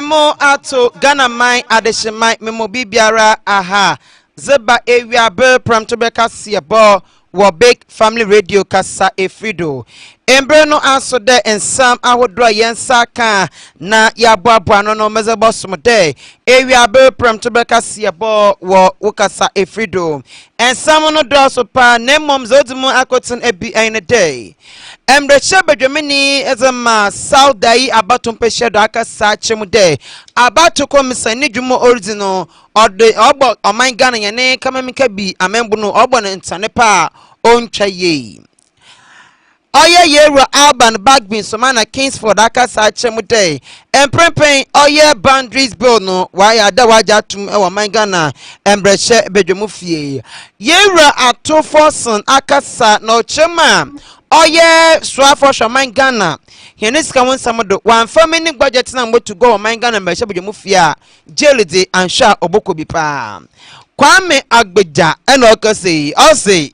Memo ato Ghana mine adeshimai memo bibiara aha zeba area be pram to be Kasebo wo big family radio kasa efrido embre no aso de ensam ahodro yensa kan na yaboabo no mezebo somde area be pram to be Kasebo wo ukasa efrido ensam no do so pa nemom zodimu akotin ebi ene day embre chebedwemini ezema saudai abatum peshedo akasa chemude abatu komisani dwumo original ode obo oman Ghana yene kamamika bi amembu no obo ne ntanepa onchaye oye yero alban bagbin somana Kingsford akasa chemude emprempen oye boundaries bill no why ada wajatum e oman Ghana embre chebedwemu fie yero atofoson akasa no chema oye swafo shaman Ghana henis ka won samodo wan family budget na mo to go man Ghana mbe shebuje fia jelide ansha oboko bi pa kwame agbeja ena okase ose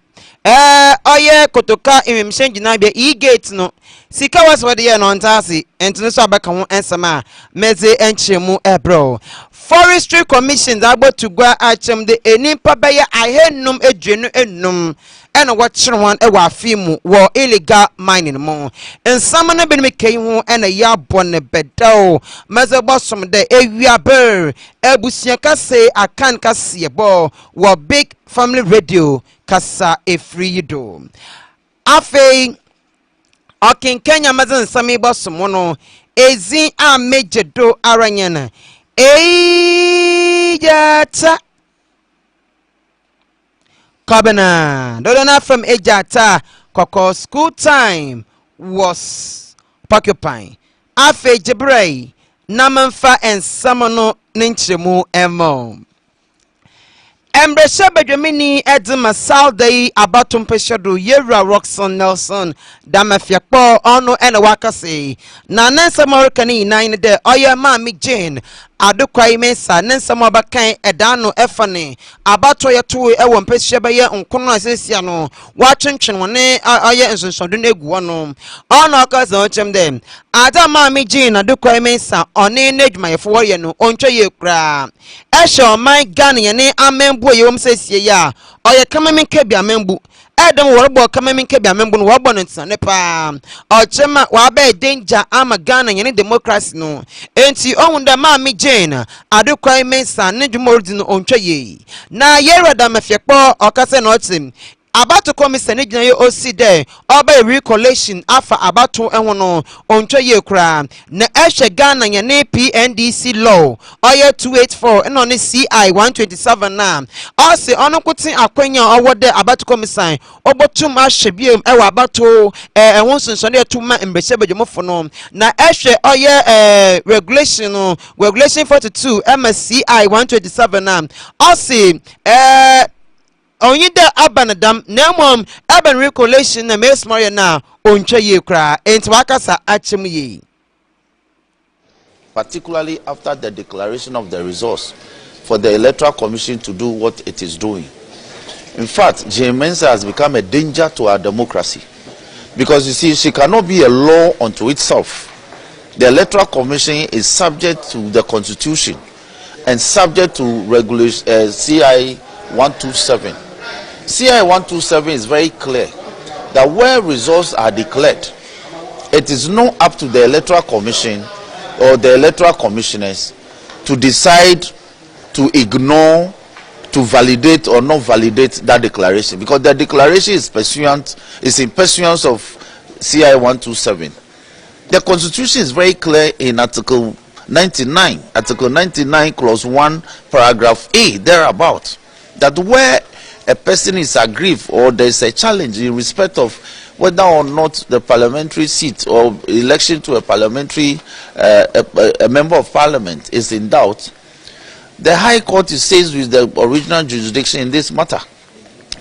oye kotoka imimshen gina bia e gate no sika waswade ye no ntase entino so abaka ho ensama meze enchemu ebro forestry commission that about to go achem the enimpa beye ahenum edwenu enum ena watchire wan e wa afimu wo illegal mining mo ensama na benime kai ho ena ya bone bedao meze bosom de ewia ber Abusua kase Akan Kasebo wo big family radio kasa efrido afei okin Kenya mazen sami bosom no ezi a mejedo aranyana Ejata Kabana Dodona from Ejata Koko school time was occupying Afe Jebrei Namanfa and Samono Ninchemu Emo Embre bedwemini edema Saudi abatum peshodo Yera Roxon Nelson Damafiakpo ono ene wakase na nensa Morokani 9 de oya mami Jane adukwa imesa nensa mobakan edano efane abato yeto ewo mpehye ye nkono asesia no watwentwen wone oya nsonsondo na egu wono ono akaza ochem dem ada mami Jane adukwa imesa one nedwuma yefo ye no ontwe ye kura ehye my Ghana ye ne amembu ye wom sesie ya oya kamaminke bia membu Adam warbo kamaminke bia membu no wabo ntane pa ochema wabe danger ama Ghana ye ne democracy no enti ohunda mami Jane adukwa imensa ne dwumordi no ontwa ye na yera da mafiekpo okase no otim abato komisa ne gina ye osi de oba recollection afa abato ehwo no ontwa ye kura na ehwe Ghana ye ne PNDC law oye 284 eno ne CI 127 na osi ono kutin akwanya owode abato komisa obotum ahwebiem ewa abato ehwo sunso ne tuma mbehye bedwemofo no na ehwe oye regulation 42 MSCI 127 na osi onye de abanadam nemom urban recollection na mesmore na ontwa ye kra enti wakasa achim ye particularly after the declaration of the results for the Electoral Commission to do what it is doing. In fact, Mensa has become a danger to our democracy because you see she cannot be a law unto itself. The Electoral Commission is subject to the Constitution and subject to regulation CI 127. CI 127 is very clear that where results are declared, it is not up to the Electoral Commission or the Electoral Commissioners to decide to ignore, to validate or not validate that declaration, because the declaration is in pursuance of CI 127. The Constitution is very clear in Article 99, clause 1, paragraph A, thereabout, that where a person is aggrieved or there is a challenge in respect of whether or not the parliamentary seat or election to a parliamentary a member of parliament is in doubt, the High Court is seized with the original jurisdiction in this matter.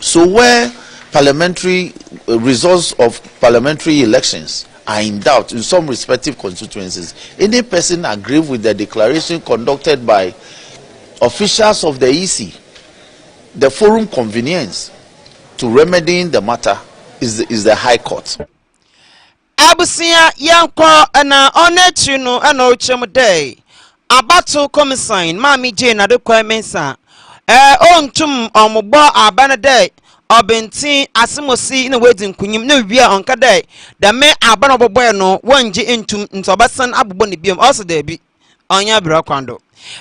So where parliamentary results of parliamentary elections are in doubt in some respective constituencies, any person aggrieved with the declaration conducted by officials of the EC, the forum convenience to remedying the matter is the High Court. Abusua yanko ana onetu no ana ochemu day Abatu Commissign, Mammy Jane, Adokwa Mensa. On tum on Mobo Abanade, Obenti, Asimosi in a wedding, Kunim, no beer on Kade, the men Abanabo Bueno, 1G into Basan Abuboni Bium, also there be on your brokwando.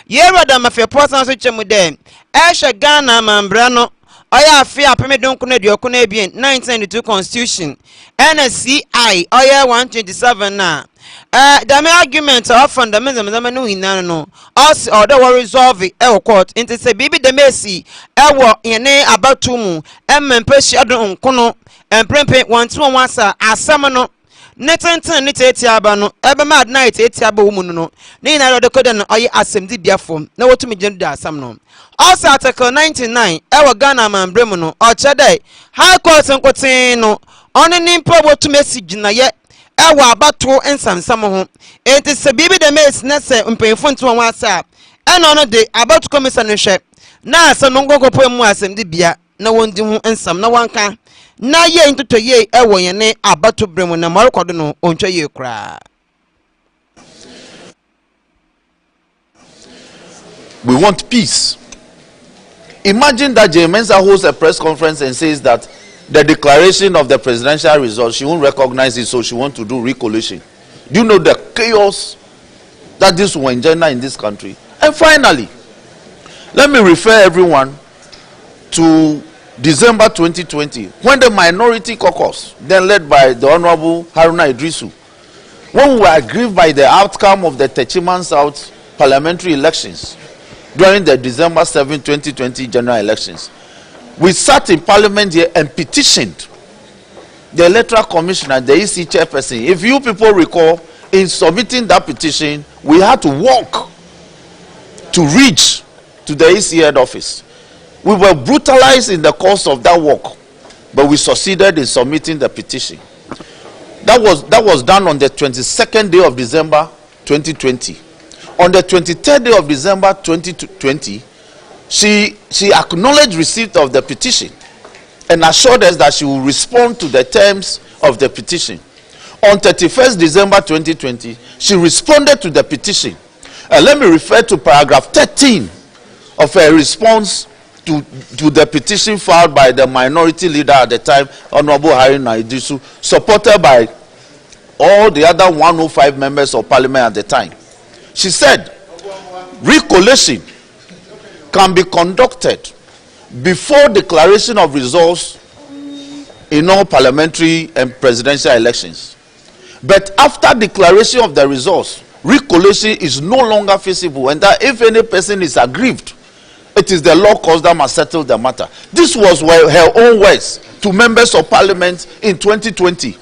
Yera da mafia person so chemu dem. Esha Ghana mambrano. Oya afia peme don kuna di okuna bien 1992 constitution. NSCI oya 127 na. The main argument of fundamental no hinano no. Us order will resolve it court. Inte se bibi de Messi ewo yene abatumu empesi adon kono emprempe 121 sa asamano. Netantan ni tete aba no ebe mad night tete aba wo mu no ni na do koda no oye assemdi biafom na wotumi gyendu asam no also article 99 ewo Ghana mambrem no o chede high court nkotin no oni ni mpo wotumi asigina ye ewo abato ensamsam ho enti se bibi de mes na se mpemfo nto won asa eno no de abato commission no hwe na asa no ngogopo mu assemdi bia na wondi ho ensam na wanka na ye ntoto ye ewo yene abato bremu na marekodo no ontwa ye kra. We want peace. Imagine that J. Mensa holds a press conference and says that the declaration of the presidential results, she won't recognize it, so she wants to do recollation. Do you know the chaos that this will engender in this country? And finally, let me refer everyone to December 2020, when the minority caucus, then led by the Honorable Haruna Idrisu, when we were aggrieved by the outcome of the Techiman South parliamentary elections during the December 7, 2020 general elections, we sat in parliament here and petitioned the electoral commissioner, the EC chairperson. If you people recall, in submitting that petition, we had to walk to reach to the EC head office. We were brutalized in the course of that work, but we succeeded in submitting the petition. That was done on the 22nd day of December 2020. On the 23rd day of December 2020, she acknowledged receipt of the petition and assured us that she will respond to the terms of the petition. On 31st December 2020, she responded to the petition. Let me refer to paragraph 13 of her response to the petition filed by the minority leader at the time, Honorable Haruna Idrisu, supported by all the other 105 members of parliament at the time. She said, recollation can be conducted before declaration of results in all parliamentary and presidential elections. But after declaration of the results, recollation is no longer feasible, and that if any person is aggrieved, it is the law courts that must settle the matter. This was her own words to members of parliament in 2020.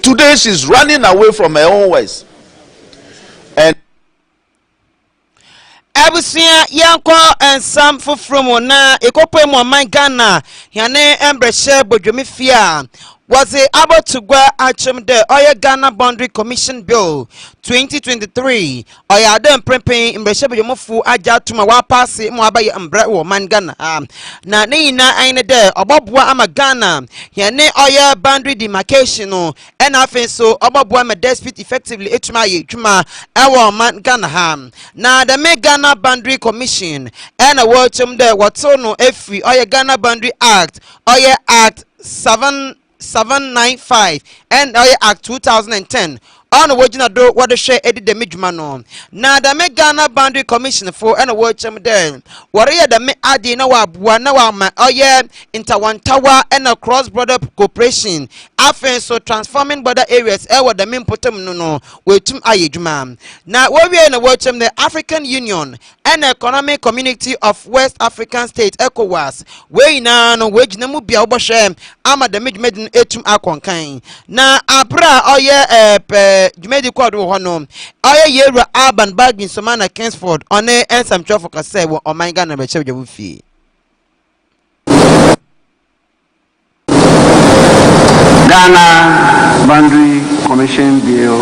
Today she's running away from her own words. And Abusua yanko ensam foforo na ekopo mu man Ghana yane embreshe bodwomi fia was about to go achem the Oya Ghana Boundary Commission Bill 2023 Oya dem prempin embreshe bodwomofu aja tuma wa pass mu abaye embre wo man Ghana na ne na ine de oboboa ama Ghana yane Oya boundary demarcation no and afen so oboboa ma dispute effectively etuma ye twuma ewo man Ghana ha na the Ghana Boundary Commission and a watchum there what's no every Oya Ghana Boundary Act Oya Act 795 and Oya Act 2010 on a wajina do what the share edit the midjumano. Now the Ghana Boundary Commission for and a watchum there. What are the me adi na wa Oya inter one tower and a cross border cooperation. Afen so transforming border areas ewa the main potom no wetum ayejuma. Now we are in a watchum the African Union and Economic Community of West African States ECOWAS. We na no wajina mu bia oboshe ama the midmedin etum akonkan. Na abra Oya Jumedi kwadu hono Oya yera urban bagging somana Kingsford on ensam chofo Kasebo o man Ghana be chewe wufi. Ghana Boundary Commission Bill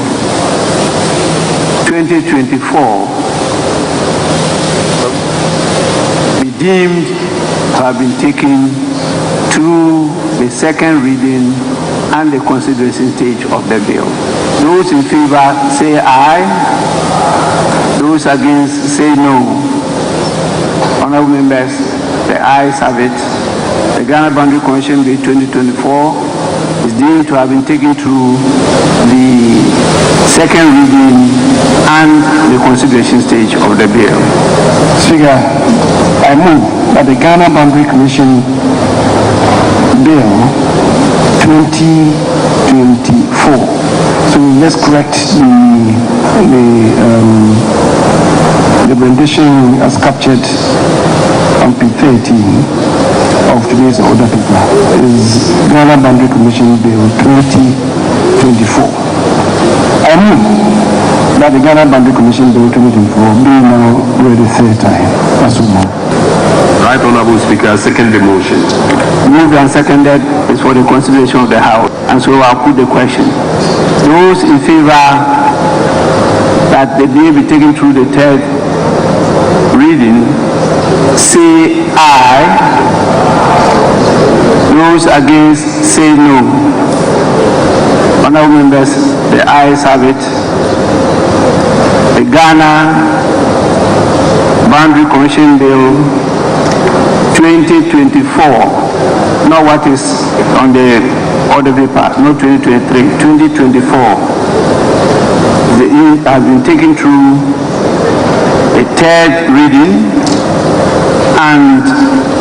2024 be deemed to have been taken to the second reading and the consideration stage of the bill. Those in favor say aye. Those against say no. Honorable members, the ayes have it. The Ghana Boundary Commission Bill 2024 is deemed to have been taken through the second reading and the consideration stage of the bill. Speaker, I move that the Ghana Boundary Commission Bill 2024. So let's correct the rendition as captured on page 13 of today's order paper is Ghana Boundary Commission Bill 2024. I move that the Ghana Boundary Commission Bill 2024 be now read a third time. That's all. Right, Honorable Speaker, second the motion. Moved and seconded is for the consideration of the House, and so I'll put the question. Those in favor that the bill be taken through the third reading, say aye. Those against, say no. Honorable members, the ayes have it. The Ghana Boundary Commission Bill 2024, not what is on the order paper, not 2023, 2024. It has been taken through a third reading and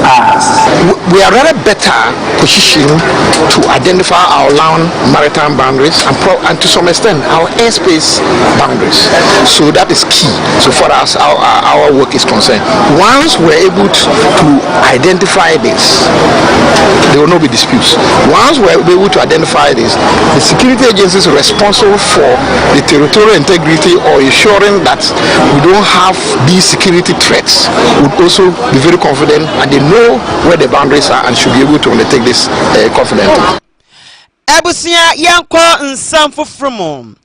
passed. We are rather better positioned to identify our land maritime boundaries and to some extent our airspace boundaries. So that is key so far as our work is concerned. Once we're able to identify this, there will not be disputes. Once we're able to identify this, the security agencies responsible for the territorial integrity or ensuring that we don't have these security threats would also be very confident and they know where the boundaries are and should be able to undertake this confidently. Abusua yanko nsamfo from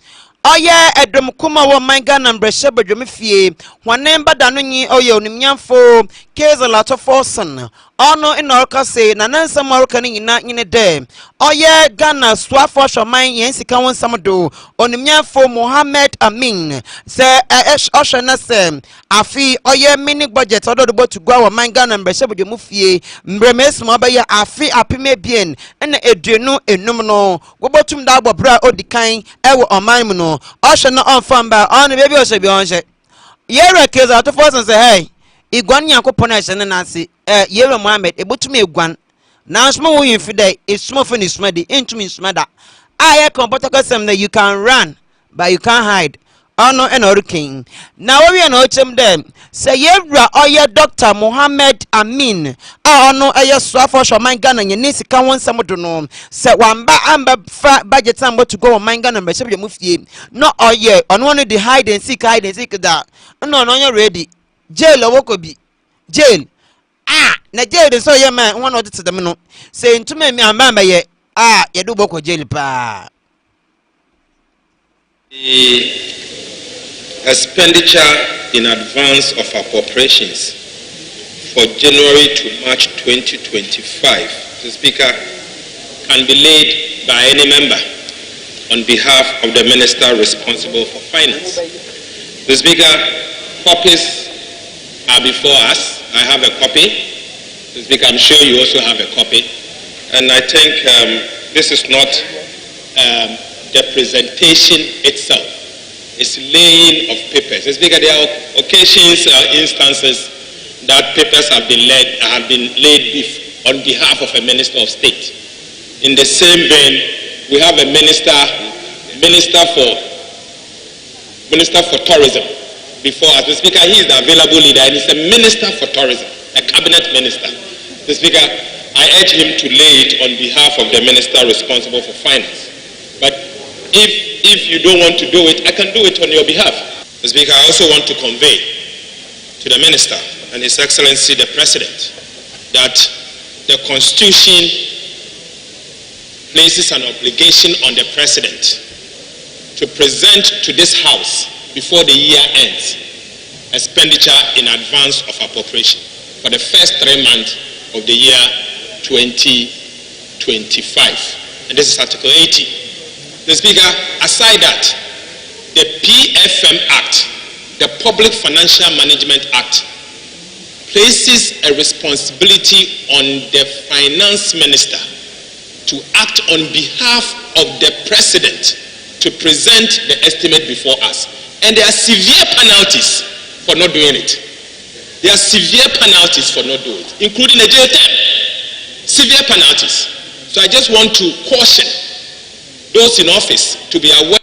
oye edom kuma wo manga na mbreshe badwome fie hwanemba dano nyi oye onimnyamfo kezalato forson ono inorka se na nansam aruka ni nyina nyine de oye Ghana swafo shoman yensika wonsam do onimnyamfo Mohammed Amin se oshana se afi oye mini budget ododo to gwa wo manga na mbreshe badwome fie mbremesmo abaya afi apime bien ena eduenu enum no wobotum da agbobra odikan ewo oman mu no oshana onfamba ono bebi oshebi onje yere kezalato forson se hey igwan yakopon ehene na ase Yere Mohammed ebutumi egwan na nsmo wo yinfide esmo fo ni smadi intumi smada aye computer sem na you can run but you can't hide ono enorukin na wo wi na ochem dem say yewra oye Dr. Mohammed Amin ono eye swafo shoman Ghana nye nisika wonsam do no say wamba amba budget am to go man Ghana mbese be mufie no oye ono no the hide and seek da no no ready jail owokobi jail na jail so ye man one of the them no say ntuma mi amba ye ye do boko jail pa. The expenditure in advance of appropriations for January to March 2025, the Speaker, can be laid by any member on behalf of the Minister responsible for finance. The Speaker, copies are before us. I have a copy. The Speaker, I'm sure you also have a copy. And I think this is not the presentation itself. It's laying of papers. The Speaker, there are occasions, instances that papers have been laid on behalf of a Minister of State. In the same vein, we have a minister for tourism before us. The Speaker, he is the available leader and he's a minister for tourism, a cabinet minister. The Speaker, I urge him to lay it on behalf of the minister responsible for finance. But if you don't want to do it, I can do it on your behalf. The Speaker, I also want to convey to the minister and His Excellency the President that the Constitution places an obligation on the President to present to this House before the year ends expenditure in advance of appropriation for the first 3 months of the year 2025. And this is Article 80. The Speaker, aside that, the PFM Act the Public Financial Management Act places a responsibility on the finance minister to act on behalf of the president to present the estimate before us. And there are severe penalties for not doing it. There are severe penalties for not doing it, including a jail term. Severe penalties. So I just want to caution those in office to be aware.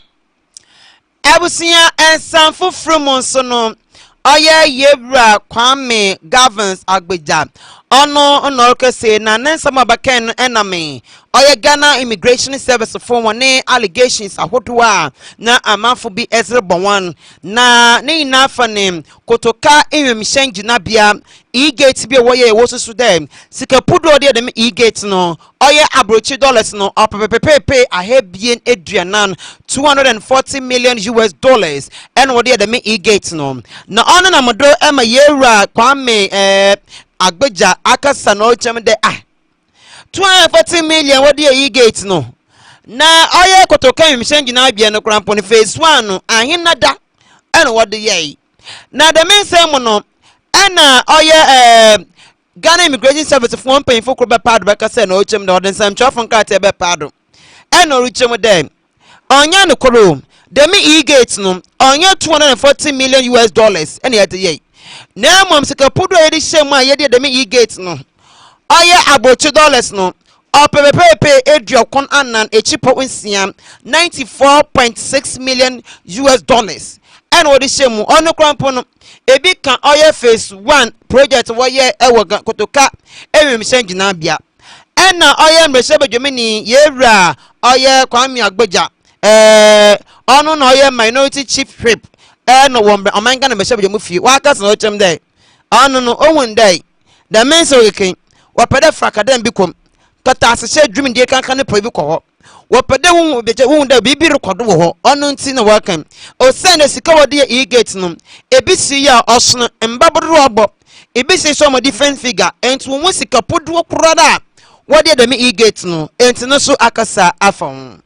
Abusua and Sanfo Frumonsono. Oya Yebra Kwame governs Agbeja. Ono say na nensama baken enemy. Oya Ghana Immigration Service for one allegations ahodoa na amanfo bi ezrebon na ne inafa ne kotoka enwemhyen ginabia e-gate bi woye wosusu dem sikapudo de dem e-gate no oya abrochi dollars no opepepepe ahebien eduanan $240 million and what dem e-gate no na ono na modo ema yewra Kwame Agbeja akasa no chem de $240 million what the e-gate no na oya kotoka enwemhyen na bia no krampo ne phase 1 no ahinada and what the ye na the men say mo no ana oya Ghana Immigration Service for one paying for pad back say no chem the odin sam chofon card be pado and no richem dem onya no koro the me e-gate no onya $240 million and yet ye na mom sikapudo ye di shema ye de me e-gate no oya abochi dollars no opepepe ediokon anan echipo nsiam $94.6 million and what is shemu ono krampo no ebi kan oya phase 1 project woye ewoga kotoka enwemhyen ginabia ena oya mreshebe jomini yewra oya Kwame Agbeja ono na oya minority chief whip no wombe omanga na mreshebe jomufi waka so chem dey ono no owun dey the men so wekin wapede frakadem bikom kata asese dwumi de kankan ne po bi ko wapede won beje won da bibi rekodo wo ho ono nti na wakan o send sika wode e-gate no ebisi ya osono mbabodro obo ebisi so mo different figure enti won sika podo kurada wode dem e-gate no enti no so akasa afon.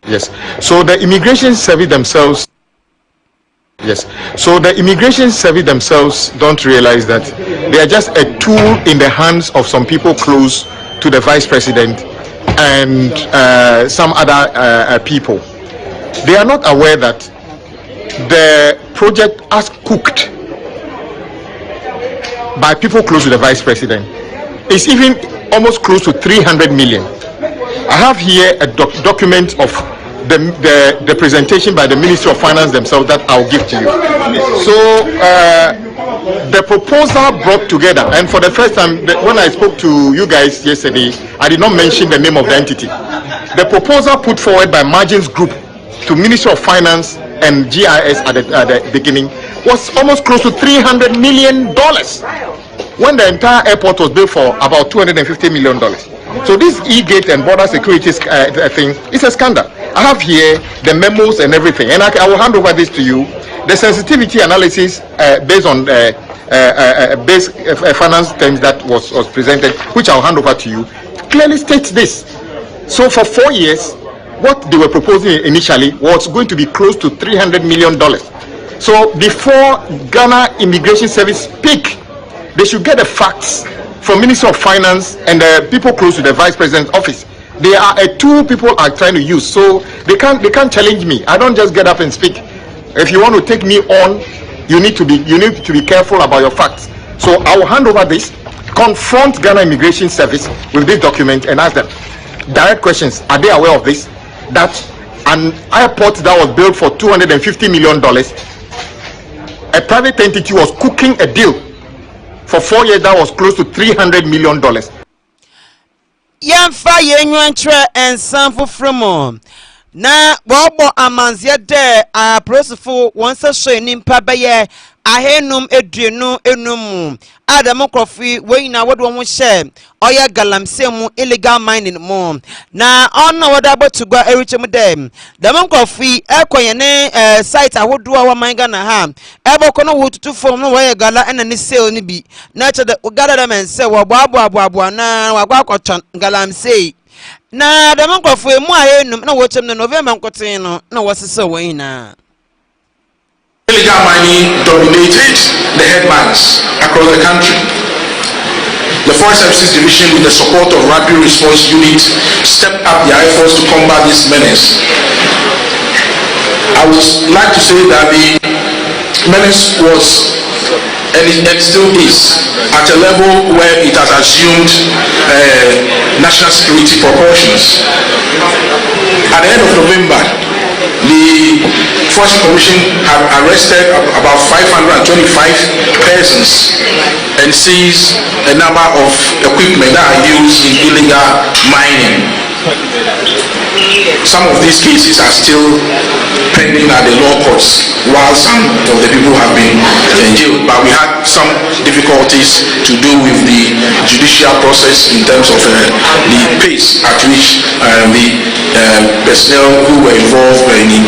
Yes, so the immigration service themselves don't realize that they are just a tool in the hands of some people close to the vice president and some other people. They are not aware that the project as cooked by people close to the vice president is even almost close to 300 million. I have here a document of the presentation by the Ministry of Finance themselves that I'll give to you. So the proposal brought together, and for the first time when I spoke to you guys yesterday, I did not mention the name of the entity. The proposal put forward by Margins Group to Ministry of Finance and GIS at the beginning was almost close to $300 million, when the entire airport was built for about $250 million. So this e-gate and border security thing is a scandal. I have here the memos and everything, and I will hand over this to you. The sensitivity analysis based on base finance terms that was presented, which I'll hand over to you, clearly states this. So for 4 years, what they were proposing initially was going to be close to $300 million. So before Ghana Immigration Service speak, they should get the facts from Ministry of Finance and the people close to the Vice President's office. They are a tool people are trying to use, so they can't challenge me. I don't just get up and speak. If you want to take me on, you need to be careful about your facts. So I will hand over this, confront Ghana Immigration Service with this document and ask them direct questions. Are they aware of this? That an airport that was built for $250 million, a private entity was cooking a deal for 4 years that was close to $300 million. Yamfa yenwantre and sample from na bobo amanzia de a prosefo wonsa so nimpa beye ahenum eduenu enum Adam Kofi we na wodo mo hye oya galamse mu illegal mining mu na ono woda botugwa erichem dem Adam Kofi ekoye ne site ahodo a manga na ha eboko no wotutu form no we gala ena ne sale ni bi na che de gala dem ense wo boabo na wagwa akoton galamse na Adam Kofi mu ahenum na wo chem no November nkoten no na wosese we na illegal mining dominated the headlands across the country. The Forest Services Division, with the support of Rapid Response Unit, stepped up their efforts to combat this menace. I would like to say that the menace was, and it still is, at a level where it has assumed national security proportions. At the end of November, the Forest Commission had arrested about 525 persons and seized a number of equipment that are used in illegal mining. Some of these cases are still pending at the law courts, while some of the people have been jailed. But we had some difficulties to do with the judicial process in terms of the pace at which the personnel who were involved in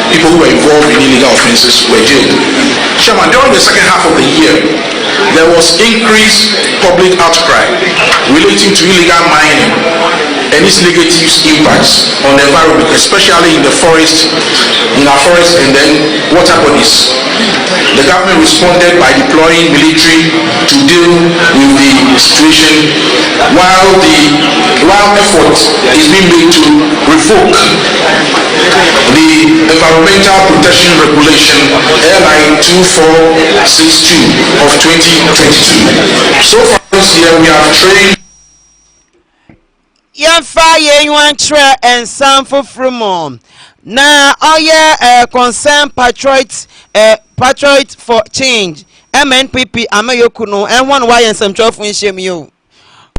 people who were involved in illegal offences were jailed. Chairman, during the second half of the year, there was increased public outcry relating to illegal mining and its negative impacts on the environment, especially in the forest, in our forests and then water bodies. The government responded by deploying military to deal with the situation, while effort is being made to revoke the Environmental Protection Regulation LI 2462 of 2022. So far this year, we have trained Fire you want try and some for from now. Concern patriot for change MNPP Amayokuno and one why and some 12 win shame you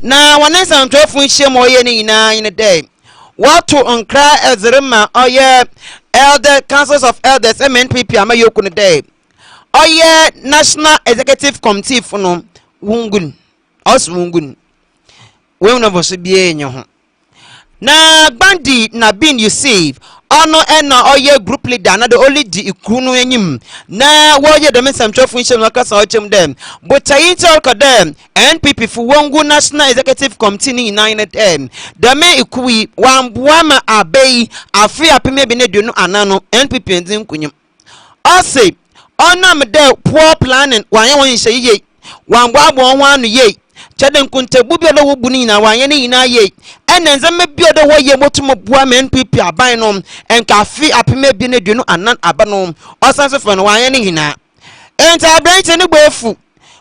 now one and some 12 win shame or any in a day. What to uncry as the rema elder councils of elders MNPP Amayokuna day. National Executive Committee for no Wungun us Wungun. We never should be in your na bandi na bin you save ono na group leader na the only di ikunu enyim na wo ye dem sam twafun no kasa ochem dem but ayi talk dem NPP fu wongu National Executive Committee ni 9 dem dem ikuwi wamboama abei afi apeme bi ne dunu anano NPP ndin kunyim ose onam de poor planning wanye won hye ye wambo abo ho anu ye Chaden kunte bubia wo buni na wanye ni ina ye enenze mebia de wo ye motumo bua NPP aban no enka fi apeme bi ne dunu anan abanom osanse fo no wanye ni hina enta branch ni gbefu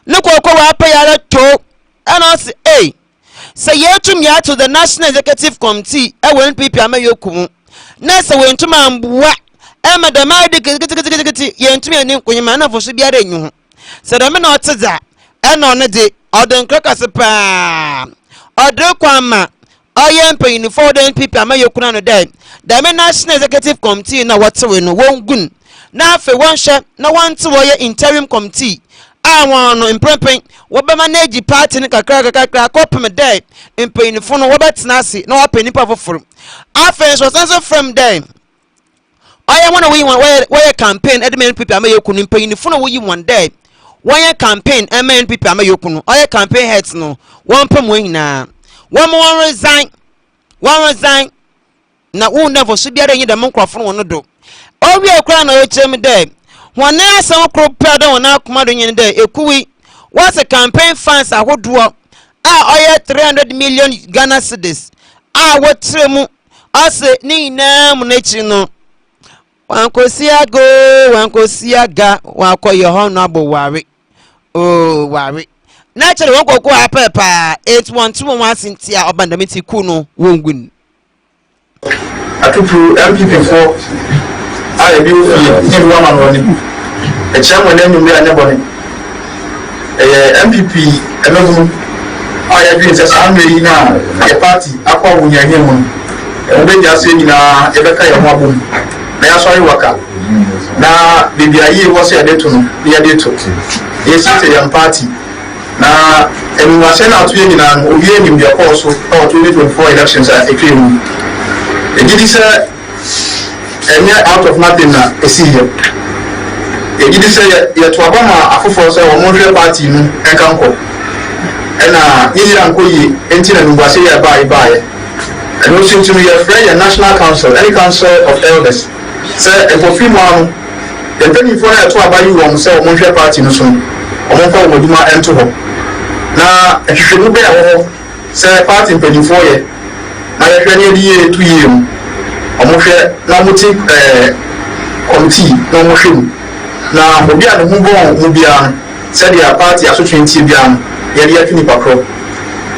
ne kokko wa pa ya to ena se say yetum ya to the National Executive Committee NPP amayokum na se wentum ambua madama de kiti yentum ya ni kunyima na fo so biara enyu se de me na oteza ena ne de Odon Krakasipa Odre Kwama Oyempe in 4 NPP Amayokuna no day. The National Executive Committee na what's no won gun. Na fe one share na one to interim committee. I want no impremping Waba manage party nika krakakra copy me day in paying for no Wabats Nasi no penny power for. Offense was answer from them. I want to win where campaign admin people Amayokun paying for no you one day. One campaign MNPP Amayokunu oye campaign heads no one pem na one more resign na who never should be any the microphone one do o we akra na ochem dey one asem kro peda one akomado nyin dey ekuwi what's a campaign funds ahodo oye 300 million Ghana cedis wotremu ase ni na mu na chi no wankosiaga wakoye ho no aboware ware naturally won kokko apepa 8121 Cynthia obandamiti kuno wongun atupu MPP4 ayebi ofi ni wama woni e chairman nenu mi anyaboni MPP emegun ayebi se samre na e party akwa wunyanye mu e be jase nyina e be ka ye ho abom na ya sorry waka na bibi ayi wo se ade to no ya de to yes it a party na enu wa se na to nyina owie ni mbia course so 2024 elections are ekwem e gidi se enya out of nothing na esi here e gidi se ye to abama afofo se wo monhwe party nu enkanko ena yiri ankoyi enti na ngwa se ya baaye and also to your friend your national council any council of elders say e go fi mo anu the penny for a to abayi wɔn sɛ wɔn hwɛ party no so wɔn nkɔ wɔn adwuma ɛnto hɔ na ɛhwehwɛmu bɛyɛ wɔ hɔ sɛ party mpanyinfoɔ yɛ na yɛhwɛ ne yɛde yɛ 2 years mu wɔn hwɛ na wɔn ti committee na wɔn hwɛ mu na obi a ne ho bɔn mu biara sɛdeɛ party asotwe ntie biara yɛde yɛtwe nipa korɔ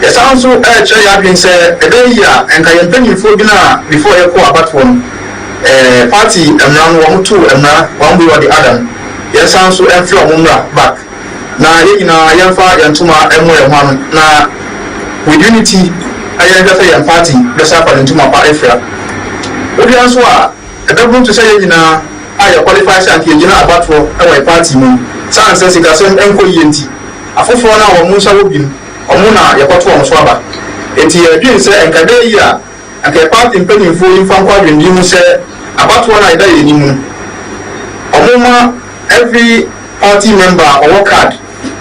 yɛsan nso ɛkyerɛ yɛ adwene sɛ ɛbɛyɛ yi a nka yɛn mpanyinfoɔ bi na before yɛkɔ abatoɔ no party mmara no wɔn to mmara wɔn bi wɔ de adam yɛsan nso ɛmfiri wɔn mmara back na yɛn nyinaa yɛmfa yɛn ntoma ɛmo yɛn ho ano na with unity ayɛ nhwɛ sɛ yɛn party bɛsa afa ne ntoma pa efira obi nso a ɛbɛburu to sɛ yɛn nyinaa a yɛ qualify sɛ anka yɛgyina abatoɔ ɛwɔ yɛ party mu san sɛ sikasɛm ɛnkɔ yie nti afoforɔ no a wɔn nsa wɔ bi no wɔn na yɛkɔto wɔn so aba eti yɛdwin sɛ nkada yi a anka party mpanyinfoɔ yi mfa nkɔ adwene mu sɛ abatoɔ no a yɛda yɛn anim no wɔn ma every party member ɔwɔ card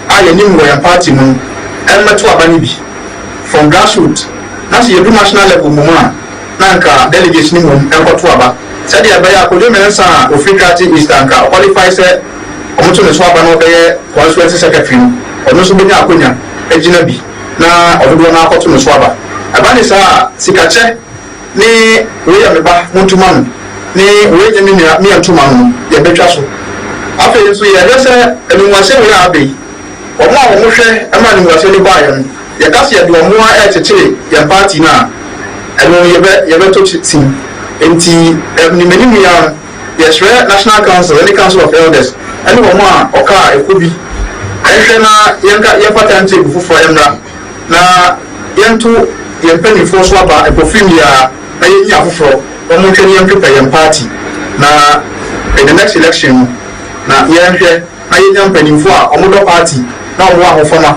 a yɛnim wɔ yɛn party mu ɛmmɛto aba no bi from grassroots na sɛ yɛdu national level mu a na nka delegates no mu ɛnkɔto aba sɛdeɛ ɛbɛyɛ akɔdwe mmiɛnsa a ofiri K3SE nka qualify sɛ wɔn to ne so aba no ɔbɛyɛ constituency secretary no ɔno nso bɛnya akonnwa agyina bi na ɔdodoɔ no akɔto ne so aba aba ne saa sikakyɛ ne weyɛ me ba mo ntoma no ne weyɛ me nua me ntoma no yɛbɛtwa so afei nso yɛhwɛ sɛ animuasɛ wei a abɛyi wɔn a wɔn hwɛ ɛma animuasɛ no baayɛ no yɛka sɛ yɛde wɔn a ɛkyekyere yɛn party no a ɛno yɛbɛtɔ tim nti ɛnimanimu yɛ yɛsrɛ national council ɛne council of elders ɛne wɔn a ɔka ɛkɔ bi ɛhwɛ na yɛmfa timetable foforɔ ɛmmra na yɛnto yɛn mpanimfoɔ so aba ɛkɔfiri mi a na yɛnyi afoforɔ wɔn nhwɛ ne yɛmprepɛ yɛn party na the next election na yɛnhwɛ na yɛnya mpanimfoɔ a wɔdɔ party na wɔn ahofama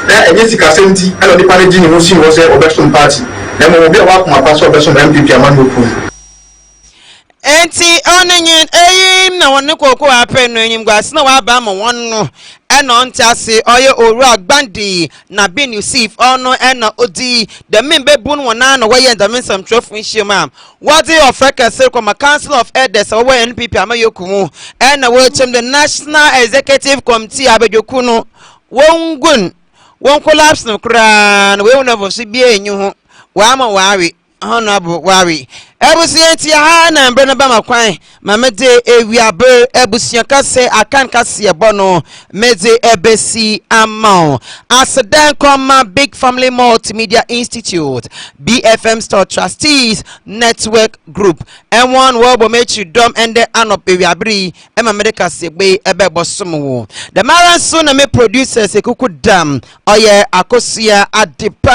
na ɛnyɛ sikasɛm nti ɛna nipa no gye ne ho si hɔ sɛ ɔbɛsom party na mmom obi a wakoma pa sɛ ɔbɛsom MPP ama no opum enti onenyin eyim na wonne koko apɛ no enyim gwase na waba ma won no ɛna ɔnte ase ɔyɛ owura gbandi na bin Yusuf ɔno ɛna odi the member bun wona na wɔyɛ ndamensam trofo nhyiam wɔde ɔfrɛ kɛse kɔma council of elders wɔwɔ NPP amayokumu ɛna wɔchem the national executive committee abedwoku no wongun won collapse no kra na we wona vosi bia enyu ho wa ama wawe honorable wari Abusua ti ha na mbre na ba makwan ma mede ewiabe abusua kase akan kasebo no mede ebesi amount asedan koma big family multimedia institute BFM store trustees network group and one wobo mechi dom ende anop ewiabri e ma mede kasegbe ebe bosomo the maran so na me producers ekuku dam oye akosia adepa